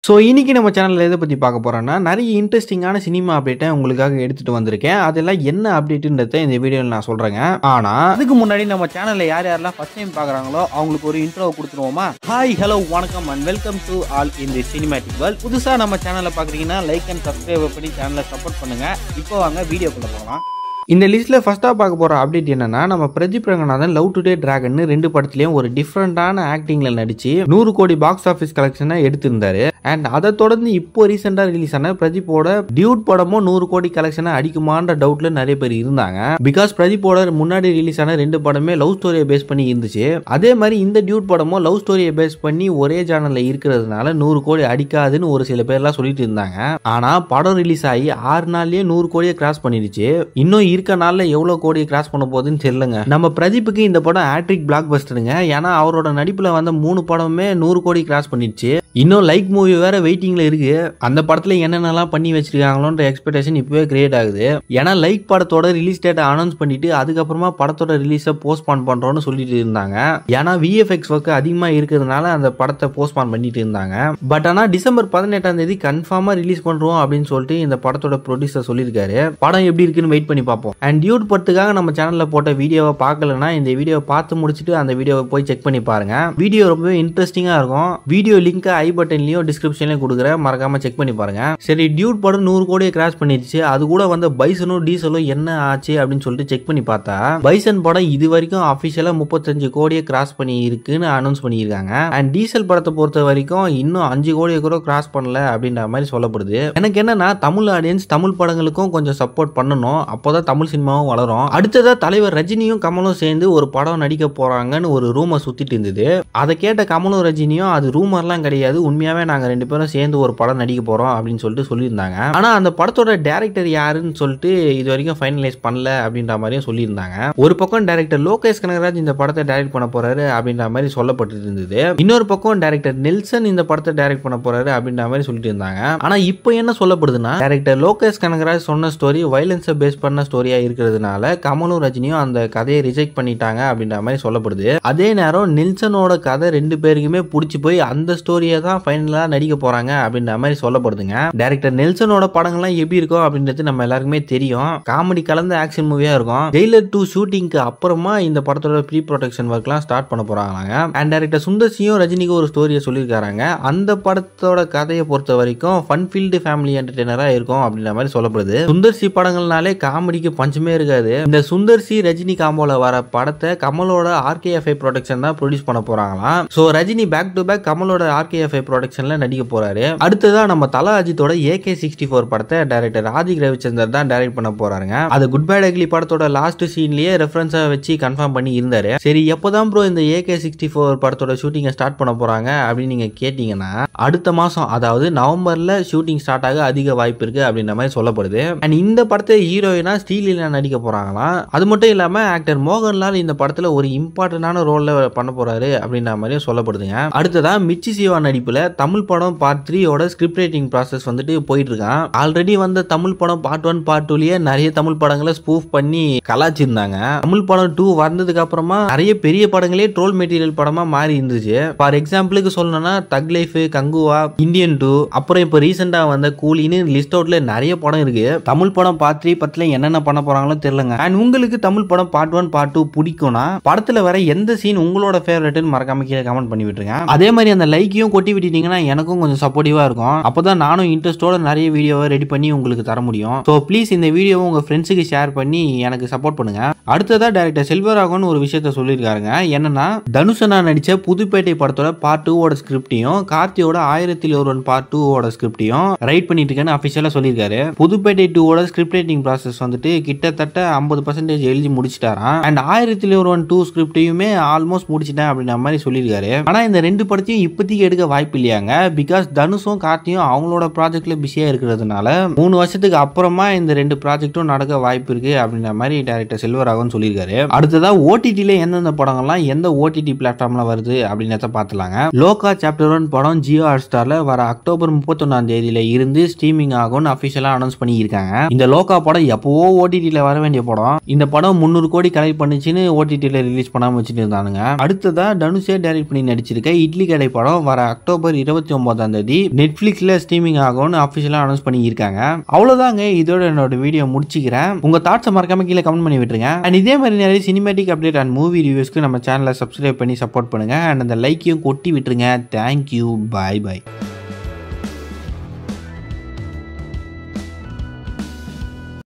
So இன்னைக்கு நம்ம சேனலில் எதை பற்றி பார்க்க போகிறோன்னா நிறைய இன்ட்ரெஸ்டிங்கான சினிமா அப்டேட்டை உங்களுக்காக எடுத்துகிட்டு வந்திருக்கேன். அதெல்லாம் என்ன அப்டேட்டுன்றதை இந்த வீடியோவில் நான் சொல்கிறேங்க. ஆனால் அதுக்கு முன்னாடி நம்ம சேனலில் யாரெல்லாம் ஃபர்ஸ்ட் டைம் பார்க்குறாங்களோ அவங்களுக்கு ஒரு இன்ட்ரோ கொடுத்துருவோமா? ஹாய், ஹலோ, வணக்கம் and welcome to all in the cinematic world. புதுசாக நம்ம சேனலை பார்க்குறீங்கன்னா லைக் அண்ட் சப்ஸ்கிரைப் பண்ணி சேனலை சப்போர்ட் பண்ணுங்கள். இப்போ வாங்க வீடியோக்குள்ளே போகலாம். இந்த லிஸ்ட்டில் ஃபஸ்ட்டாக பார்க்க போகிற அப்டேட் என்னன்னா, நம்ம Pradeep Ranganathan love today dragon 2 படத்துலையும் ஒரு டிஃப்ரெண்டான ஆக்டிங்கில் நடிச்சு 100 கோடி பாக்ஸ் ஆஃபீஸ் கலெக்ஷனை எடுத்திருந்தாரு. அண்ட் அதை தொடர்ந்து இப்போ ரீசெண்டாக ரிலீஸ் ஆன பிரதீப்போட டியூட் படமும் 100 கோடி கலெக்ஷனை அடிக்குமான்ற டவுட்ல நிறைய பேர் இருந்தாங்க. பிகாஸ் பிரதீப்போட முன்னாடி ரிலீஸ் ஆன 2 படமே லவ் ஸ்டோரியை பேஸ் பண்ணி இருந்துச்சு. அதே மாதிரி இந்த டியூட் படமும் லவ் ஸ்டோரியை பேஸ் பண்ணி ஒரே ஜானல்ல இருக்கிறதுனால 100 கோடி அடிக்காதுன்னு ஒரு சில பேர்லாம் சொல்லிட்டு இருந்தாங்க. ஆனா படம் ரிலீஸ் ஆகி 6 நாள்லயே 100 கோடியை கிராஸ் பண்ணிடுச்சு. இன்னும் இருக்க நாள்ல எவ்வளவு கோடியை கிராஸ் பண்ண போகுதுன்னு தெரியலங்க. நம்ம பிரதீப்புக்கு இந்த படம் ஹேட்ரிக் பிளாக் பஸ்டருங்க. ஏன்னா அவரோட நடிப்புல வந்த 3 படமே 100 கோடி கிராஸ் பண்ணிடுச்சு. இன்னும் லைக் மூவி வேற வெயிட்டிங்ல இருக்கு. அந்த படத்துல என்னென்னலாம் பண்ணி வச்சிருக்காங்களோன்ற எக்ஸ்பெக்டேஷன் இப்பவே கிரியேட் ஆகுது. ஏன்னா லைக் படத்தோட ரிலீஸ் டேட்டை அனௌன்ஸ் பண்ணிட்டு அதுக்கப்புறமா படத்தோட ரிலீஸை போஸ்ட்பான் பண்றோம்னு சொல்லிட்டு இருந்தாங்க. ஏன்னா விஎஃப்எக்ஸ் ஒர்க் அதிகமா இருக்கிறதுனால அந்த படத்தை போஸ்ட்பான் பண்ணிட்டு இருந்தாங்க. பட் ஆனா டிசம்பர் 18ஆம் தேதி கன்ஃபார்மா ரிலீஸ் பண்றோம் அப்படின்னு சொல்லிட்டு இந்த படத்தோட ப்ரொடியூசர் சொல்லியிருக்காரு. படம் எப்படி இருக்குன்னு வெயிட் பண்ணி பார்ப்போம். அண்ட் டியூட் படத்துக்காக நம்ம சேனல்ல போட்ட வீடியோவை பார்க்கலன்னா இந்த வீடியோவை பார்த்து முடிச்சுட்டு அந்த வீடியோவை போய் செக் பண்ணி பாருங்க. வீடியோ ரொம்பவே இன்ட்ரெஸ்டிங்கா இருக்கும். வீடியோ லிங்க் ஐ பட்டன்லயும் டிஸ்கிரிப்ஷன்லயும் கொடுக்குறேன், மறக்காம செக் பண்ணி பாருங்க. சரி, டியூட் படம் 100 கோடியை கிராஸ் பண்ணிடுச்சு. அது கூட வந்த பைசனும் டீசலும் என்ன ஆச்சு அப்படின்னு சொல்லிட்டு செக் பண்ணி பார்த்தா பைசன் படம் இது வரைக்கும் அபிஷியலா 35 கோடியை கிராஸ் பண்ணி இருக்குன்னு அனௌன்ஸ் பண்ணியிருக்காங்க. அண்ட் டீசல் படத்தை பொறுத்த வரைக்கும் இன்னும் 5 கோடியை கூட கிராஸ் பண்ணல அப்படின்ற மாதிரி சொல்லப்படுது. எனக்கு என்னன்னா தமிழ் ஆடியன்ஸ் தமிழ் படங்களுக்கும் கொஞ்சம் சப்போர்ட் பண்ணணும், அப்போதான் தமிழ் சினிமாவும் வளரும். அடுத்ததா தலைவர் ரஜினியும் கமலும் சேர்ந்து ஒரு படம் நடிக்க போறாங்கன்னு ஒரு ரூமர் சுத்திட்டு இருந்தது. அதை கேட்ட கமலும் ரஜினியும் அது ரூமர்லாம் கிடையாது, உண்மையாவே நாங்க 2 பேரும் சேர்ந்து ஒரு படம் நடிக்க போறோம் அப்படின்னு சொல்லிட்டு சொல்லியிருந்தாங்க. ஆனா அந்த படத்தோட டைரக்டர் யாருன்னு சொல்லிட்டு இது வரைக்கும் ஃபைனலைஸ் பண்ணல அப்படின்ற மாதிரியும் சொல்லியிருந்தாங்க. ஒரு பக்கம் டைரக்டர் லோகேஷ் கனகராஜ் இந்த படத்தை டைரக்ட் பண்ண போறாரு அப்படின்ற மாதிரி சொல்லப்பட்டு இருந்தது. இன்னொரு பக்கம் டைரக்டர் நெல்சன் இந்த படத்தை டைரக்ட் பண்ண போறாரு அப்படின்ற மாதிரி சொல்லிட்டு இருந்தாங்க. ஆனா இப்போ என்ன சொல்லப்படுதுன்னா, டைரக்டர் லோகேஷ் கனகராஜ் சொன்ன ஸ்டோரி வயலன்ஸை பேஸ் பண்ண ஸ்டோரியா இருக்கிறதுனால கமலும் ரஜினியும் அந்த கதையை ரிஜெக்ட் பண்ணிட்டாங்க அப்படின்ற மாதிரி சொல்லப்படுது. அதே நேரம் நெல்சனோட கதை 2 பேருக்குமே பிடிச்சி போய் அந்த ஸ்டோரியை தான் ஃபைனலா நடிக்க போறாங்க அப்படின்ற மாதிரி சொல்லப்படுதுங்க. டைரக்டர் நெல்சனோட படங்கள்லாம் எப்படி இருக்கும் அப்படின்றது நம்ம எல்லாருக்குமே தெரியும். காமெடி கலந்த ஆக்ஷன் மூவியா இருக்கும். ஜெயிலர் 2 ஷூட்டிங்க்கு அப்புறமா இந்த படத்தோட ப்ரீ ப்ரொடக்ஷன் ஒர்க்லாம் ஸ்டார்ட் பண்ண போறாங்க. அண்ட் டைரக்டர் சுந்தர்சியும் ரஜினிக்கு ஒரு ஸ்டோரியை சொல்லியிருக்காங்க. அந்த படத்தோட கதையை பொறுத்த வரைக்கும் ஃபன் ஃபீல்டு ஃபேமிலி என்டர்டெய்னரா இருக்கும் அப்படின்ற மாதிரி சொல்லப்படுது. சுந்தர்சி படங்கள்னாலே காமெடிக்கு பஞ்சமே இருக்காது. இந்த சுந்தர்சி ரஜினி காம்போல வர படத்தை கமலோட RKFI ப்ரொடக்ஷன் தான் ப்ரொடியூஸ் பண்ண போறாங்களாம். So Rajini back to back கமலோட RKFI ப்ரொடக்ஷன்ல நடிக்க போறாரு. அடுத்ததா நம்ம தல அஜித்தோட AK64 படத்தை டைரக்டர் ஆதிக் ரவிச்சந்தர் தான் டைரக்ட் பண்ண போறாருங்க. அது குட் பேட் அக்லி படத்தோட லாஸ்ட் சீன்லயே ரெஃபரன்ஸா வச்சு கன்ஃபார்ம் பண்ணி இருந்தாரு. சரி, எப்பதான் ப்ரோ இந்த AK64 படத்தோட ஷூட்டிங்கை ஸ்டார்ட் பண்ண போறாங்க அப்படின்னு நீங்க கேட்டீங்கன்னா, அடுத்த மாசம் அதாவது நவம்பர்ல ஷூட்டிங் ஸ்டார்ட் ஆக அதிக வாய்ப்பு இருக்கு அப்படின்ற மாதிரி சொல்லப்படுது. அண்ட் இந்த படத்தை ஹீரோயினா ஸ்ரீலீலா நடிக்க போறாங்களாம். அது மட்டும் இல்லாம ஆக்டர் மோகன்லால் இந்த படத்துல ஒரு இம்பார்ட்டன்டான ரோல்ல பண்ண போறாரு அப்படின்ற மாதிரி சொல்லப்படுதுங்க. அடுத்ததா மிச்சி சிவா நடிப்புல தமிழ் படம் பார்ட் 3 ஸ்கிரிப்ட் ரைட்டிங் ப்ராசஸ் வந்துட்டு போயிட்டு இருக்கான். ஆல்ரெடி வந்த தமிழ் படம் பார்ட் 1 பார்ட் 2லயே நிறைய தமிழ் படங்களை ஸ்பூஃப் பண்ணி கலாச்சிருந்தாங்க. தமிழ் படம் 2 வந்ததுக்கு அப்புறமா நிறைய பெரிய படங்களே ட்ரோல் மெட்டீரியல் படமா மாறி இருந்துச்சு. ஃபார் எக்ஸாம்பிளுக்கு சொல்லணும்னா தக் லைஃப், கங்குவா, இந்தியன் 2, அப்புறம் இப்போ ரீசெண்டா வந்த கூலின்னு லிஸ்ட் அவுட்ல நிறைய படம் இருக்கு. தமிழ் படம் பார்ட் 3 பத்தில என்னென்ன பண்ண போறாங்களோ தெரியலங்க. அண்ட் உங்களுக்கு தமிழ் படம் பார்ட் 1 பார்ட் 2 பிடிக்கும்னா படத்துல வர எந்த சீன் உங்களோட ஃபேவரட்னு மறக்காம கீழே கமெண்ட் பண்ணி விட்டுருங்க. அதே மாதிரி அந்த லைக்கையும் கொட்டி விட்டீங்கன்னா எனக்கும் கொஞ்சம் சப்போர்ட்டிவா இருக்கும். அப்பதான் நானும் இன்ட்ரெஸ்டோட நிறைய வீடியோவை ரெடி பண்ணி உங்களுக்கு தர முடியும். ஸோ ப்ளீஸ் இந்த வீடியோவை உங்க ஃப்ரெண்ட்ஸுக்கு ஷேர் பண்ணி எனக்கு சப்போர்ட் பண்ணுங்க. அடுத்ததா டைரக்டர் செல்வராகவன் ஒரு விஷயத்த சொல்லியிருக்காருங்க. என்னன்னா, தனுஷனா நடிச்ச புதுப்பேட்டை படத்தோட பார்ட் 2 ஸ்கிரிப்டையும் கார்த்தியோட 1001 பார்ட் 2 ஸ்கிரிப்டையும் ரைட் பண்ணிட்டு இருக்கேன்னு அபிஷியலா சொல்லியிருக்காரு. புதுப்பேட்டை 2 ஸ்கிரிப்ட் ரைட்டிங் ப்ராசஸ் வந்துட்டு கிட்டத்தட்ட 50% எழுதி முடிச்சிட்டாராம். அண்ட் 1001 ஸ்கிரிப்டையுமே ஆல்மோஸ்ட் முடிச்சிட்டேன் அப்படின்ற மாதிரி சொல்லியிருக்காரு. ஆனா இந்த 2 படத்தையும் இப்போதைக்கு எடுக்க வாய்ப்பு இல்லையாங்க. பிகாஸ் தனுஷும் கார்த்தியும் அவங்களோட ப்ராஜெக்ட்ல பிஸியா இருக்கிறதுனால 3 வருஷத்துக்கு அப்புறமா இந்த 2 ப்ராஜெக்டும் நடக்க வாய்ப்பு இருக்கு அப்படின்ற மாதிரி டைரக்டர் செல்வராகவன் சொல்லியிருக்காரு. அடுத்ததா OTTல எந்தெந்த படங்கள்லாம் எந்த OTT பிளாட்ஃபார்ம்ல வருது அப்படின்றத பார்த்துலாங்க. லோகா சாப்டர் 1 படம் ஜியோ ஹாட்ஸ்டார்ல வர அக்டோபர் 31ஆம் தேதியில இருந்து ஸ்ட்ரீமிங் ஆகும்னு அபிஷியலா அனௌன்ஸ் பண்ணியிருக்காங்க. இந்த லோகா படம் எப்பவோ OTTல வர வேண்டிய படம். இந்த படம் 300 கோடி கலெக்ட் பண்ணிச்சுன்னு OTTல ரிலீஸ் பண்ணாம வச்சுட்டு இருந்தானுங்க. அடுத்ததா தனுஷே டைரக்ட் பண்ணி நடிச்சிருக்க இட்லி கடை படம் வர அக்டோபர் 29 நெட்ஃபிளிக்ஸ்ல ஸ்ட்ரீமிங் ஆகும்னு ஆஃபிஷியலா அனௌன்ஸ் பண்ணியிருக்காங்க. அவ்வளவுதாங்க, இதோட என்னோட வீடியோ முடிச்சுக்கிறேன். உங்க தாட்ஸை மறக்காம கீழே கமெண்ட் பண்ணி விட்டுருங்க. அண்ட் இதே மாதிரி நிறைய சினிமேட்டிக் அப்டேட் அண்ட் மூவி ரிவ்யூஸ்க்கு நம்ம சேனலை சப்ஸ்கிரைப் பண்ணி சப்போர்ட் பண்ணுங்க. அண்ட் அந்த லைக்கையும் கொட்டி விட்டுருங்க. தேங்க்யூ, பாய் பாய்.